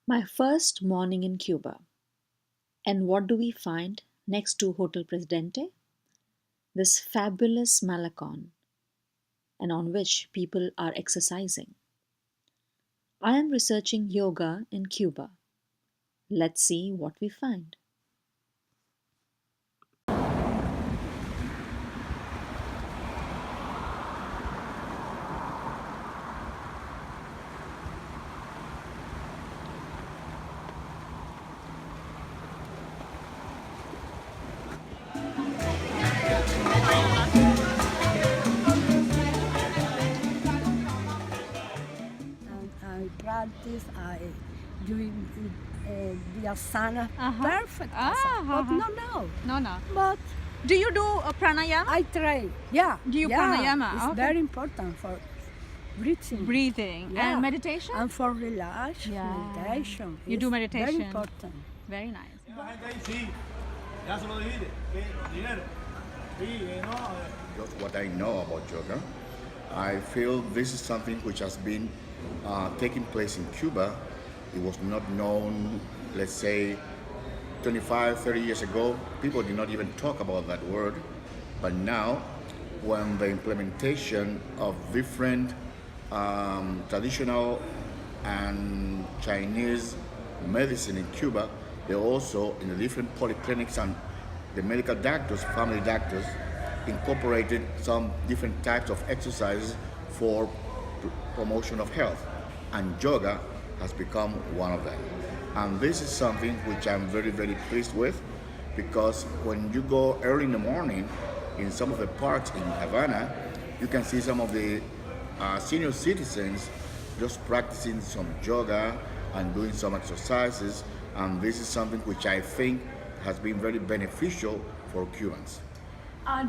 My first morning in Cuba. And what do we find next to Hotel Presidente? This fabulous Malacon, and on which people are exercising. I am researching yoga in Cuba. Let's see what we find. And I practice, I doing the asana, Uh-huh. perfect asana. But uh-huh. no. No. But Do you do a pranayama? I train, yeah. Do you yeah. pranayama? It's Okay. very important for breathing. Breathing. Yeah. And meditation? And for relax, Yeah. meditation. You do It's meditation. Very important. Very nice. Just what I know about yoga, I feel this is something which has been taking place in Cuba. It was not known, let's say, 25, 30 years ago. People did not even talk about that word. But now, when the implementation of different traditional and Chinese medicine in Cuba, they also, in the different polyclinics and the medical doctors, family doctors, incorporated some different types of exercises for promotion of health. And yoga has become one of them. And this is something which I'm very, very pleased with, because when you go early in the morning in some of the parks in Havana, you can see some of the senior citizens just practicing some yoga and doing some exercises. And this is something which I think has been very beneficial for Cubans.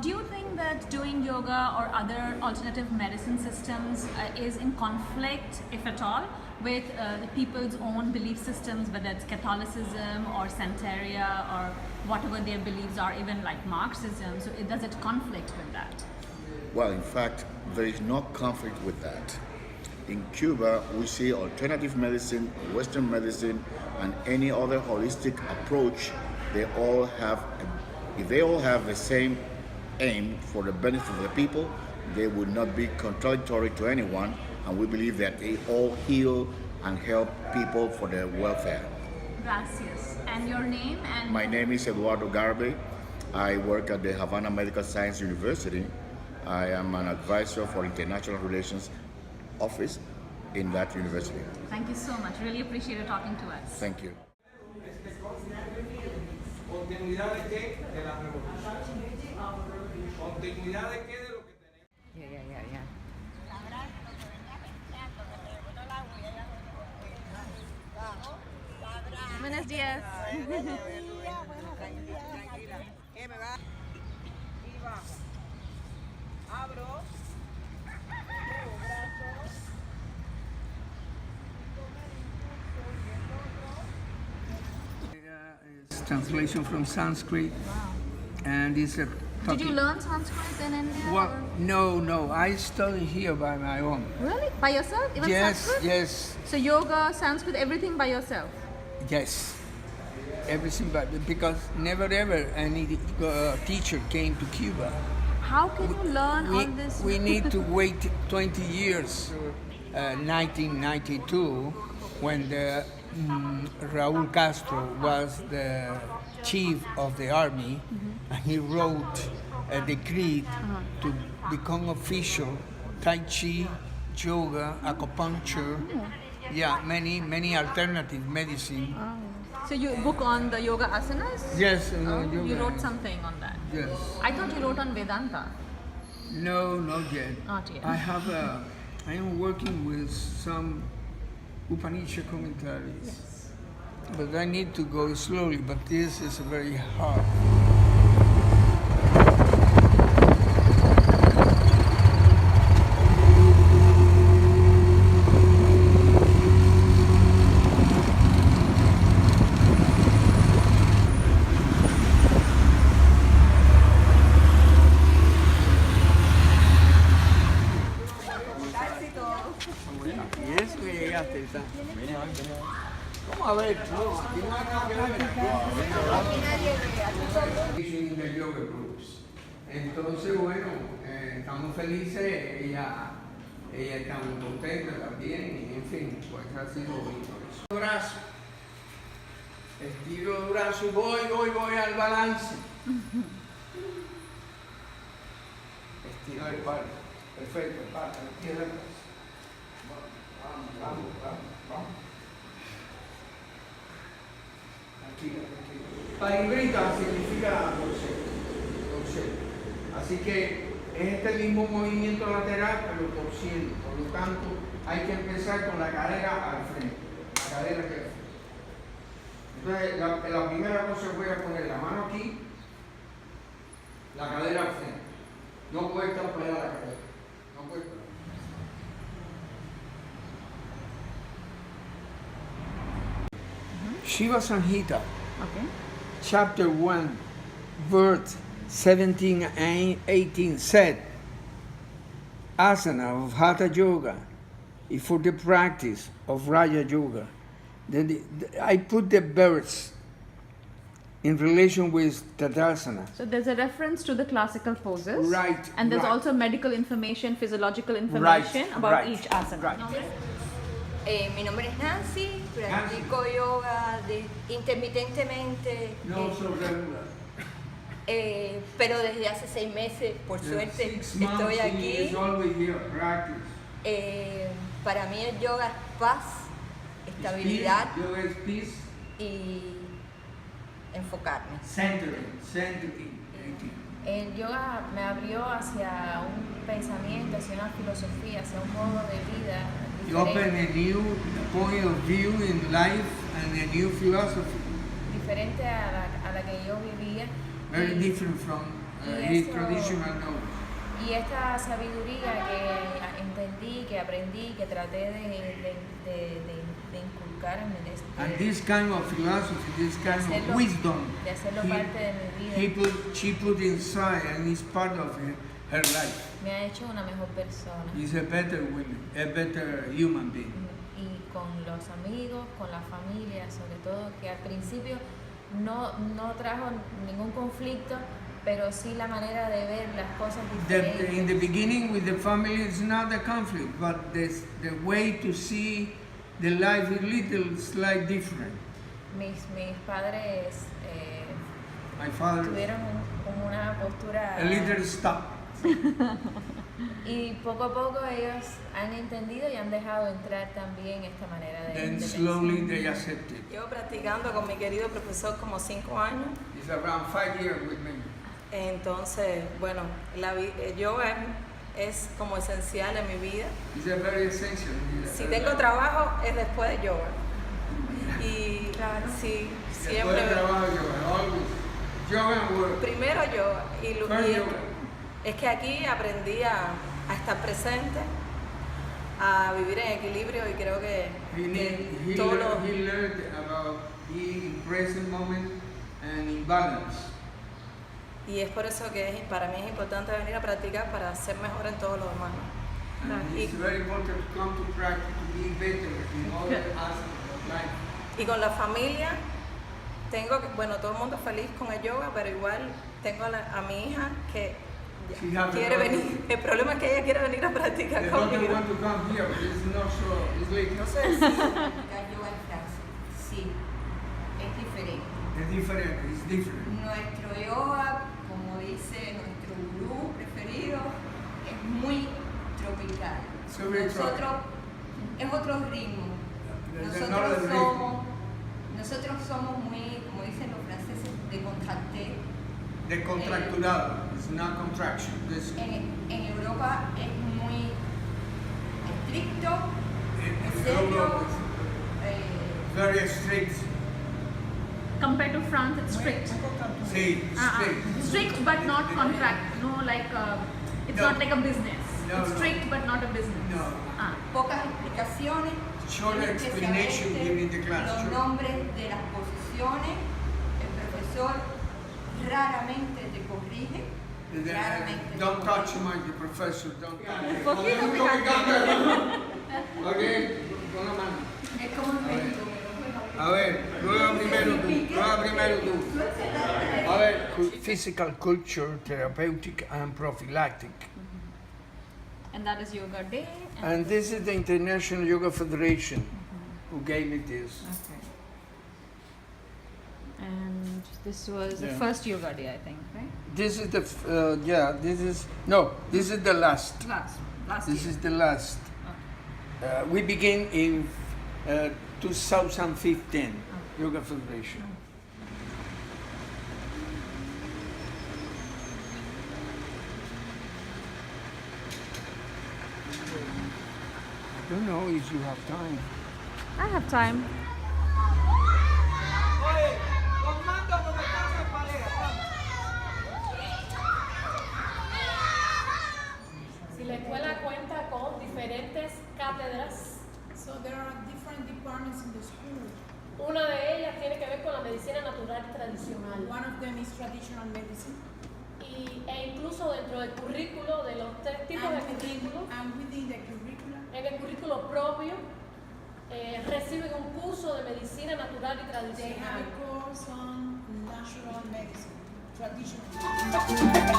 Do you think that doing yoga or other alternative medicine systems is in conflict, if at all, with the people's own belief systems, whether it's Catholicism or Santeria or whatever their beliefs are, even like Marxism? So does it conflict with that? Well, in fact, there is no conflict with that. In Cuba, we see alternative medicine, Western medicine, and any other holistic approach. They all have, if they all have the same aim for the benefit of the people, they would not be contradictory to anyone, and we believe that they all heal and help people for their welfare. Gracias. And your name and My name is Eduardo Garbe. I work at the Havana Medical Science University. I am an advisor for international relations office in that university. Thank you so much. Really appreciate you talking to us. Thank you. ¿Continuidad de qué? De la revolución. ¿Continuidad de qué? De lo que tenemos. Yeah. Buenos días. ¿Qué me va? Y bajo. Abro. It's translation from Sanskrit, and it's a. Did you learn Sanskrit in India? Well, or- no. I study here by my own. Really? By yourself? Even Yes, Sanskrit? yes, So yoga, Sanskrit, everything by yourself? yes. Everything, but because never ever any teacher came to Cuba. How can you learn all this? We need to wait 20 years. 1992, when Raúl Castro was the chief of the army, and he wrote a decree to become official Tai Chi, yoga, acupuncture, yeah, many alternative medicine. So you book on the yoga asanas? Yes, You yoga. wrote something on that. Yes. I thought you wrote on Vedanta. No, not yet. Not yet. I am working with some Upanishad commentaries. But I need to go slowly, but this is very hard. Y eso que llegaste, está. ¿Cómo a ver? No, aquí no hay nada que ver. In the yoga groups. Entonces, bueno, estamos felices, ella está muy contenta también, y en fin, pues ha sido bonito eso. Brazo. Estiro el brazo y voy al balance. Estiro el par. Perfecto, par, estira el brazo. Vamos. Aquí. Paringrita significa torcer. Así que es este mismo movimiento lateral, pero torciendo. Por lo tanto, hay que empezar con la cadera al frente. La cadera que al frente. Entonces, la primera cosa voy a poner la mano aquí, la cadera al frente. No puede estar pegada la cadera. No puede estar. Shiva Samhita, Okay. chapter 1, verse 17 and 18 said, asana of Hatha Yoga is for the practice of Raja Yoga. I put the verse in relation with Tadasana. So there's a reference to the classical poses. Right, And there's right. also medical information, physiological information about right, each asana. right. Mi nombre es Nancy, practico yoga intermitentemente, No so regular. pero desde hace 6 meses, por suerte, 6 months estoy he aquí. is always here, practice. Para mí el yoga es paz, estabilidad Peace, yoga is peace, y enfocarme. centering. El yoga me abrió hacia un pensamiento, hacia una filosofía, hacia un modo de vida You open diferente, a new point of view in life and a new philosophy, diferente a la que yo vivía. very Y- different from y his esto- traditional knowledge. Y esta sabiduría que entendí, que aprendí, que traté de inculcar en mi And this kind of philosophy, this kind of hacerlo- wisdom, de hacerlo parte de mi vida, she put inside and is part of her life. me ha hecho una mejor persona. Is a better woman, a better human being. Y con los amigos, con la familia, sobre todo, que al principio no trajo ningún conflicto, pero sí la manera de ver las cosas In the diferentes. beginning with the family, it's not a conflict, but the way to see the life is little slight different. Mis padres My father, tuvieron como una postura a little stop. y poco a poco ellos han entendido y han dejado entrar también esta manera de Then pensar. slowly they accept it. Llevo practicando con mi querido profesor como 5 años. It's around 5 years with me. Entonces, bueno, el yoga es como esencial en mi vida. It's a very essential. Si tengo trabajo es después de yoga. Y sí, Después del siempre. trabajo, yoga, always. Yoga and work. Primero yoga. Y First yoga. es que aquí aprendí a estar presente, a vivir en equilibrio y creo que He todos los. learned about being in present moment and in balance. Y es por eso que para mí es importante venir a practicar para ser mejor en todo lo demás. And it's very important to come to practice to be better in all the aspects of life. Y con la familia, bueno, todo el mundo feliz con el yoga, pero igual tengo a mi hija que She has quiere a daughter. venir. El problema es que ella quiere venir a practicar The doctor conmigo. want to come here, but it's not so, it's like, No sé si practicar yoga en Francia. Sí, es diferente. it's different, it's different. Nuestro yoga, como dice nuestro gurú preferido, es muy tropical. So very Nosotros es otro ritmo. There's another rhythm. Nosotros somos muy, como dicen los franceses, décontractés. Decontracturado, it's not contraction. This, En Europa es muy estricto, in serio, Europe, it's very strict. Compared to France, it's strict. See, strict. Strict but not contract. No, like it's No. not like a business. No, It's no. strict but not a business. No. pocas explicaciones. Short tienes que explanation saberte given in the class, Los sure. nombres de las posiciones, el profesor raramente te corrige. Raramente Don't te touch corrige. my professor, don't touch. Poquito Ok, con la mano. Es como en A ver. México, A ver, prueba primero tú. A ver, physical culture, therapeutic and prophylactic. And that is Yoga Day. And this is the International Yoga Federation who gave me this. Okay. And this was the Yeah. first Yoga Day, I think, right? This is the, this is the last. Last This year. is the last. We begin in 2015, Yoga Federation. I don't know if you have time. I have time. Si la escuela cuenta con diferentes cátedras, So there are different departments in the school. una de ellas tiene que ver con la medicina natural tradicional. One of them is traditional medicine. E incluso dentro del currículo, de los tres tipos de currículos, And within the curriculum, en el currículo propio, reciben un curso de medicina natural y they have tradicional. a course on natural medicine, traditional.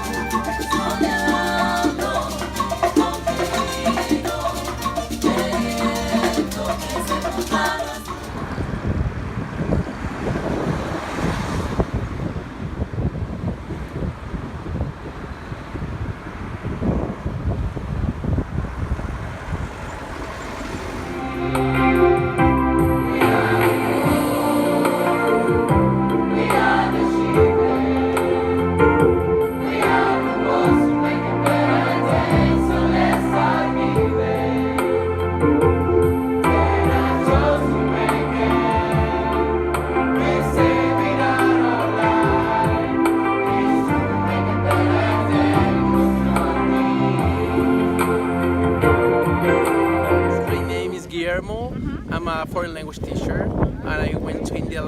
My name is Guillermo. I'm a foreign language teacher, and I went to India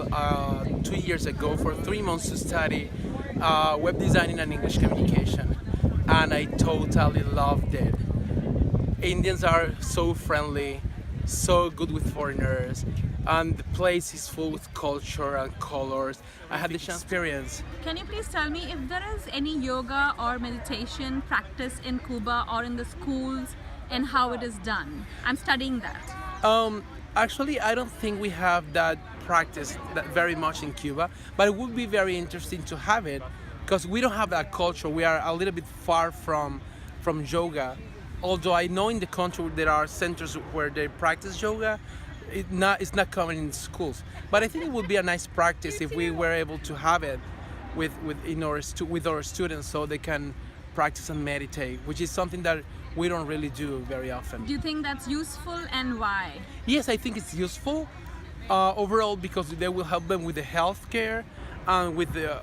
2 years ago for 3 months to study web designing and English communication, and I totally loved it. Indians are so friendly, so good with foreigners, and the place is full with culture and colors. I had the chance experience. Can you please tell me if there is any yoga or meditation practice in Cuba or in the schools and how it is done? I'm studying that. Actually, I don't think we have that practice that very much in Cuba, but it would be very interesting to have it because we don't have that culture. We are a little bit far from yoga. Although I know in the country there are centers where they practice yoga, it's not common in schools. But I think it would be a nice practice if we were able to have it with our students so they can practice and meditate, which is something that we don't really do very often. Do you think that's useful and why? Yes, I think it's useful overall because they will help them with the healthcare and with the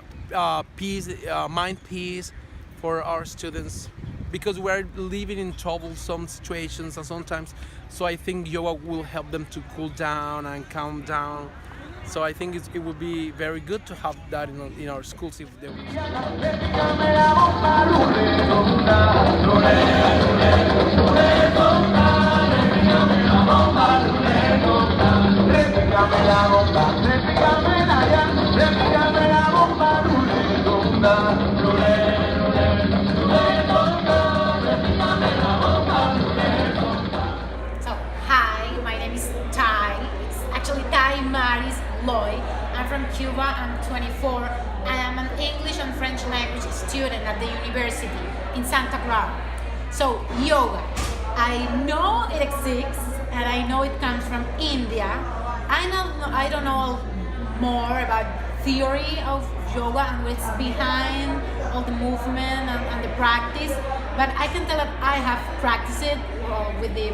mind peace for our students because we're living in troublesome situations and sometimes. So I think yoga will help them to cool down and calm down. So I think it would be very good to have that in our schools if they would. So, hi, my name is Tai. It's actually Tai Maris Loy. I'm from Cuba. I'm 24. I am an English and French language student at the university in Santa Clara. So, yoga. I know it exists and I know it comes from India. I don't know more about theory of yoga and what's behind all the movement and the practice, but I can tell that I have practiced it with the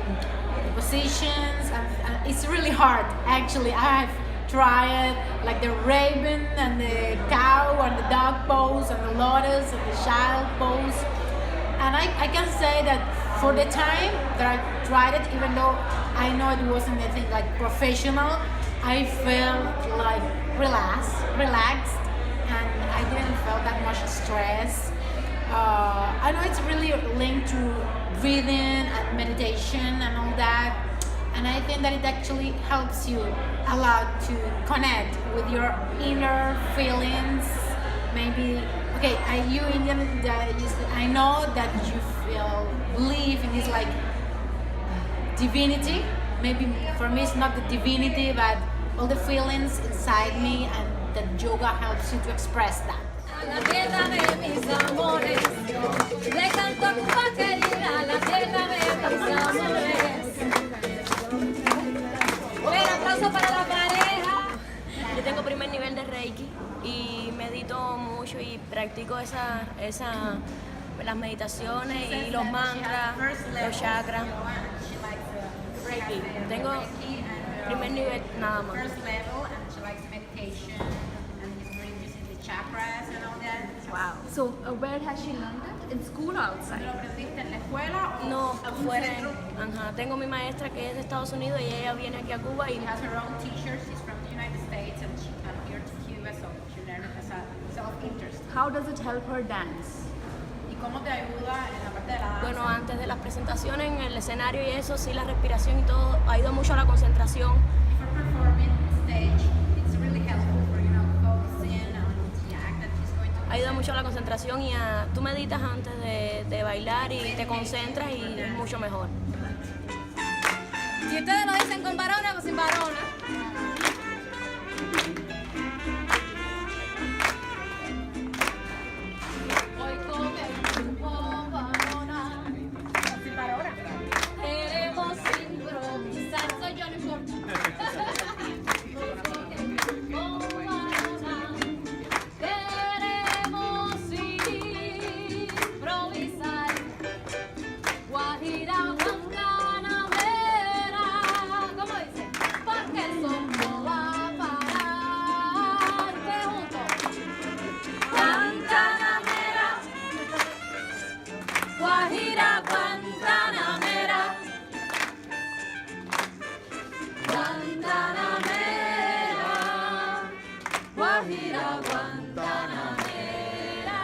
positions and it's really hard actually. I have tried like the raven and the cow and the dog pose and the lotus and the child pose, and I can say that for the time that I tried it, even though I know it wasn't anything like professional, I felt like relaxed, and I didn't feel that much stress. I know it's really linked to breathing and meditation and all that, And I think that it actually helps you a lot to connect with your inner feelings. Maybe, okay, are you Indian? I know that you feel believe in this like divinity. Maybe for me it's not the divinity, but all the feelings inside me, and that yoga helps you to express that. La tierra de mis amores, le canto a Cuba querida, la tierra de mis amores. Un aplauso para la pareja. Yo tengo primer nivel de Reiki y medito mucho y practico las meditaciones y los mantras, los chakras. Y tengo primer nivel nada más. Wow. So where has she learned it? In school or outside? ¿Lo aprendiste en la escuela o No, algún afuera. centro? Ajá. Tengo mi maestra que es de Estados Unidos y ella viene aquí a Cuba y She has her own teacher. She's from the United States and she came here to Cuba, so she learned it as a self-interest. How does it help her dance? ¿Y cómo te ayuda en la parte de la danza? bueno, antes de las presentaciones en el escenario y eso, sí, la respiración y todo, ayuda mucho a la concentración. Before performing on stage, it's really helpful for, focusing on the act that she's going to Ayuda mucho a la concentración y tú meditas antes de bailar y te concentras y es mucho mejor. Si ustedes lo dicen con varona o sin varona. Hoy con el grupo varona. sin varona. Queremos improvisar. Soy yo, no importa. Queremos improvisar. Guajira, Guantanamera. ¿Cómo dice? Porque el sol no va a parar. ¿Qué juntos? Guantanamera. Guajira, Guantanamera. Guantanamera. Guajira, Guantanamera.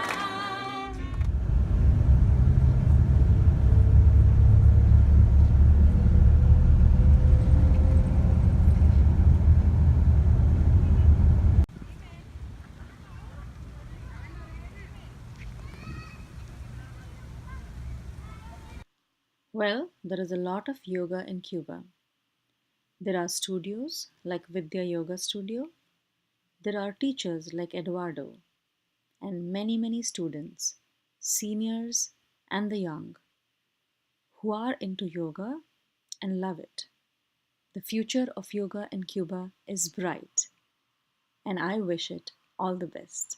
Well, there is a lot of yoga in Cuba. There are studios like Vidya Yoga Studio. There are teachers like Eduardo and many, many students, seniors and the young, who are into yoga and love it. The future of yoga in Cuba is bright, and I wish it all the best.